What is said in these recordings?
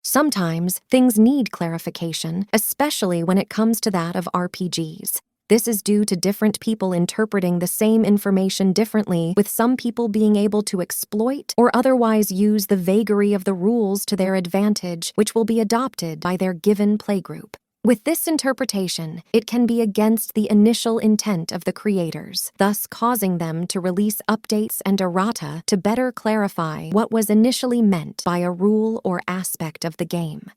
Sometimes, things need clarification, especially when it comes to that of RPGs. This is due to different people interpreting the same information differently, with some people being able to exploit or otherwise use the vagary of the rules to their advantage, which will be adopted by their given playgroup. With this interpretation, it can be against the initial intent of the creators, thus causing them to release updates and errata to better clarify what was initially meant by a rule or aspect of the game.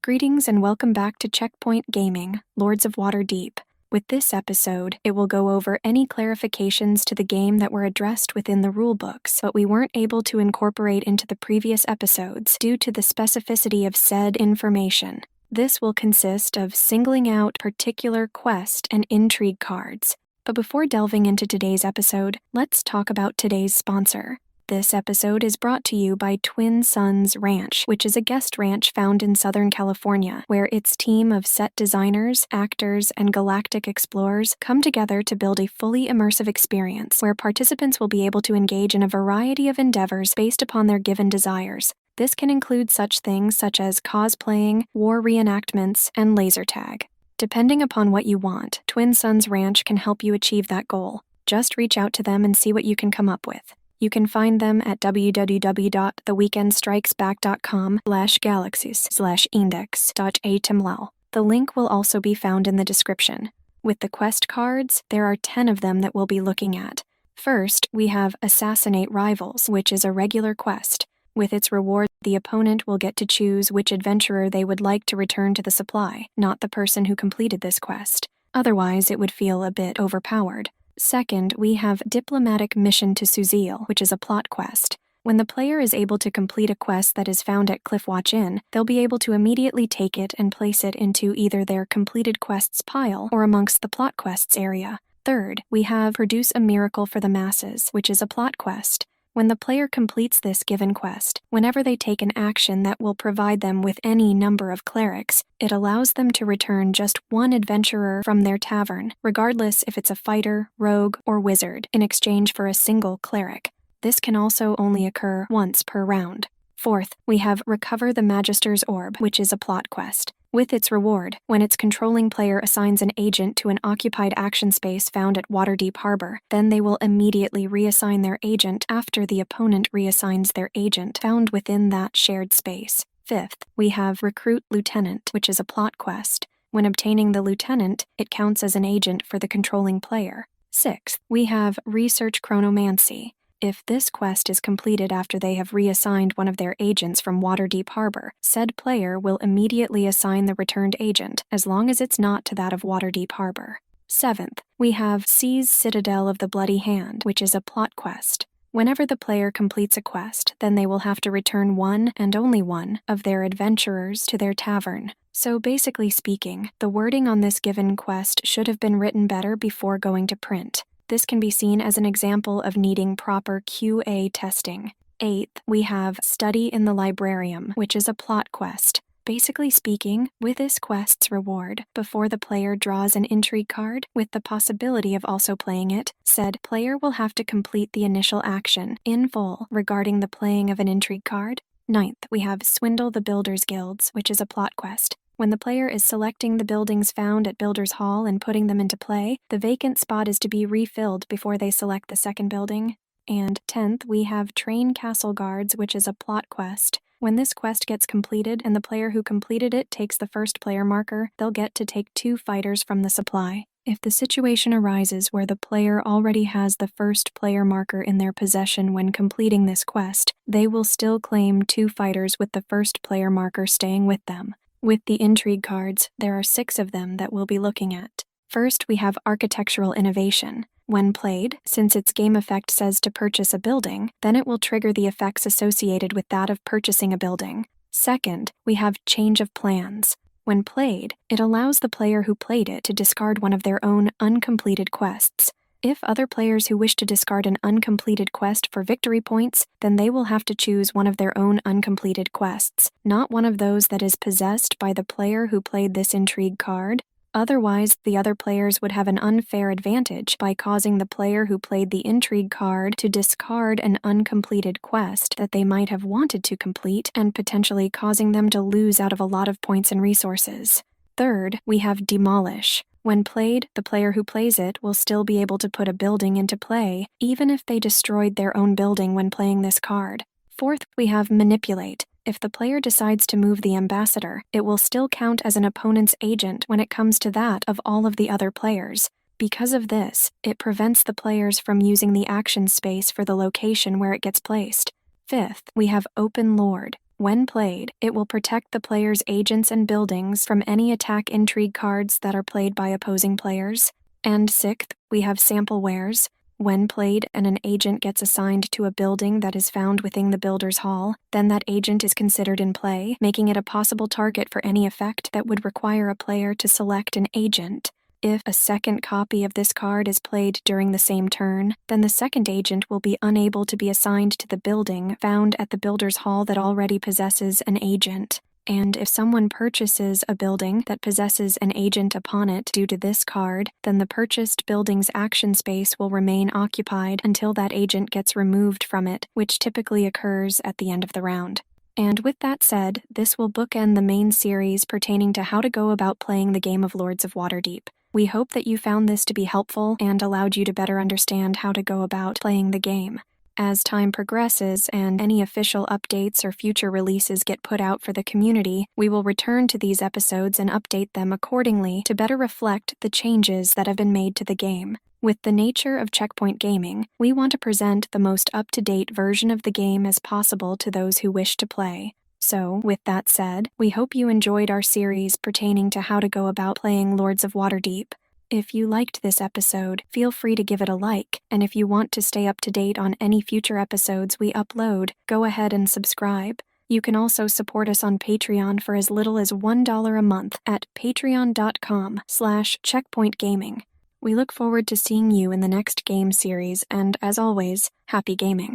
Greetings and welcome back to Checkpoint Gaming, Lords of Waterdeep. With this episode, it will go over any clarifications to the game that were addressed within the rulebooks, but we weren't able to incorporate into the previous episodes due to the specificity of said information. This will consist of singling out particular quest and intrigue cards. But before delving into today's episode, let's talk about today's sponsor. This episode is brought to you by Twin Suns Ranch, which is a guest ranch found in Southern California, where its team of set designers, actors, and galactic explorers come together to build a fully immersive experience where participants will be able to engage in a variety of endeavors based upon their given desires. This can include such things such as cosplaying, war reenactments, and laser tag. Depending upon what you want, Twin Suns Ranch can help you achieve that goal. Just reach out to them and see what you can come up with. You can find them at www.theweekendstrikesback.com/galaxies/index.html. The link will also be found in the description. With the quest cards, there are 10 of them that we'll be looking at. First, we have Assassinate Rivals, which is a regular quest. With its reward, the opponent will get to choose which adventurer they would like to return to the supply, not the person who completed this quest. Otherwise, it would feel a bit overpowered. Second, we have Diplomatic Mission to Suzille, which is a plot quest. When the player is able to complete a quest that is found at Cliffwatch Inn, they'll be able to immediately take it and place it into either their completed quests pile or amongst the plot quests area. Third, we have Produce a Miracle for the Masses, which is a plot quest. When the player completes this given quest, whenever they take an action that will provide them with any number of clerics, it allows them to return just one adventurer from their tavern, regardless if it's a fighter, rogue, or wizard, in exchange for a single cleric. This can also only occur once per round. Fourth, we have Recover the Magister's Orb, which is a plot quest. With its reward, when its controlling player assigns an agent to an occupied action space found at Waterdeep Harbor, then they will immediately reassign their agent after the opponent reassigns their agent found within that shared space. Fifth, we have Recruit Lieutenant, which is a plot quest. When obtaining the lieutenant, it counts as an agent for the controlling player. Sixth, we have Research Chronomancy. If this quest is completed after they have reassigned one of their agents from Waterdeep Harbor, said player will immediately assign the returned agent, as long as it's not to that of Waterdeep Harbor. Seventh, we have Seize Citadel of the Bloody Hand, which is a plot quest. Whenever the player completes a quest, then they will have to return one and only one of their adventurers to their tavern. So basically speaking, the wording on this given quest should have been written better before going to print. This can be seen as an example of needing proper QA testing. Eighth, we have Study in the Librarium, which is a plot quest. Basically speaking, with this quest's reward, before the player draws an intrigue card, with the possibility of also playing it, said player will have to complete the initial action in full regarding the playing of an intrigue card. Ninth, we have Swindle the Builders Guilds, which is a plot quest. When the player is selecting the buildings found at Builders Hall and putting them into play, the vacant spot is to be refilled before they select the second building. And 10th, we have Train Castle Guards, which is a plot quest. When this quest gets completed and the player who completed it takes the first player marker, they'll get to take 2 fighters from the supply. If the situation arises where the player already has the first player marker in their possession when completing this quest, they will still claim 2 fighters with the first player marker staying with them. With the intrigue cards, there are 6 of them that we'll be looking at. First, we have Architectural Innovation. When played, since its game effect says to purchase a building, then it will trigger the effects associated with that of purchasing a building. Second, we have Change of Plans. When played, it allows the player who played it to discard one of their own uncompleted quests. If other players who wish to discard an uncompleted quest for victory points, then they will have to choose one of their own uncompleted quests, not one of those that is possessed by the player who played this intrigue card. Otherwise, the other players would have an unfair advantage by causing the player who played the Intrigue card to discard an uncompleted quest that they might have wanted to complete and potentially causing them to lose out of a lot of points and resources. Third, we have Demolish. When played, the player who plays it will still be able to put a building into play, even if they destroyed their own building when playing this card. Fourth, we have Manipulate. If the player decides to move the ambassador, it will still count as an opponent's agent when it comes to that of all of the other players. Because of this, it prevents the players from using the action space for the location where it gets placed. Fifth, we have Open Lord. When played, it will protect the player's agents and buildings from any attack intrigue cards that are played by opposing players. And sixth, we have Sample Wares. When played and an agent gets assigned to a building that is found within the Builder's Hall, then that agent is considered in play, making it a possible target for any effect that would require a player to select an agent. If a second copy of this card is played during the same turn, then the second agent will be unable to be assigned to the building found at the Builder's Hall that already possesses an agent. And if someone purchases a building that possesses an agent upon it due to this card, then the purchased building's action space will remain occupied until that agent gets removed from it, which typically occurs at the end of the round. And with that said, this will bookend the main series pertaining to how to go about playing the game of Lords of Waterdeep. We hope that you found this to be helpful and allowed you to better understand how to go about playing the game. As time progresses and any official updates or future releases get put out for the community, we will return to these episodes and update them accordingly to better reflect the changes that have been made to the game. With the nature of Checkpoint Gaming, we want to present the most up-to-date version of the game as possible to those who wish to play. So, with that said, we hope you enjoyed our series pertaining to how to go about playing Lords of Waterdeep. If you liked this episode, feel free to give it a like, and if you want to stay up to date on any future episodes we upload, go ahead and subscribe. You can also support us on Patreon for as little as $1 a month at patreon.com/checkpointgaming. We look forward to seeing you in the next game series, and as always, happy gaming.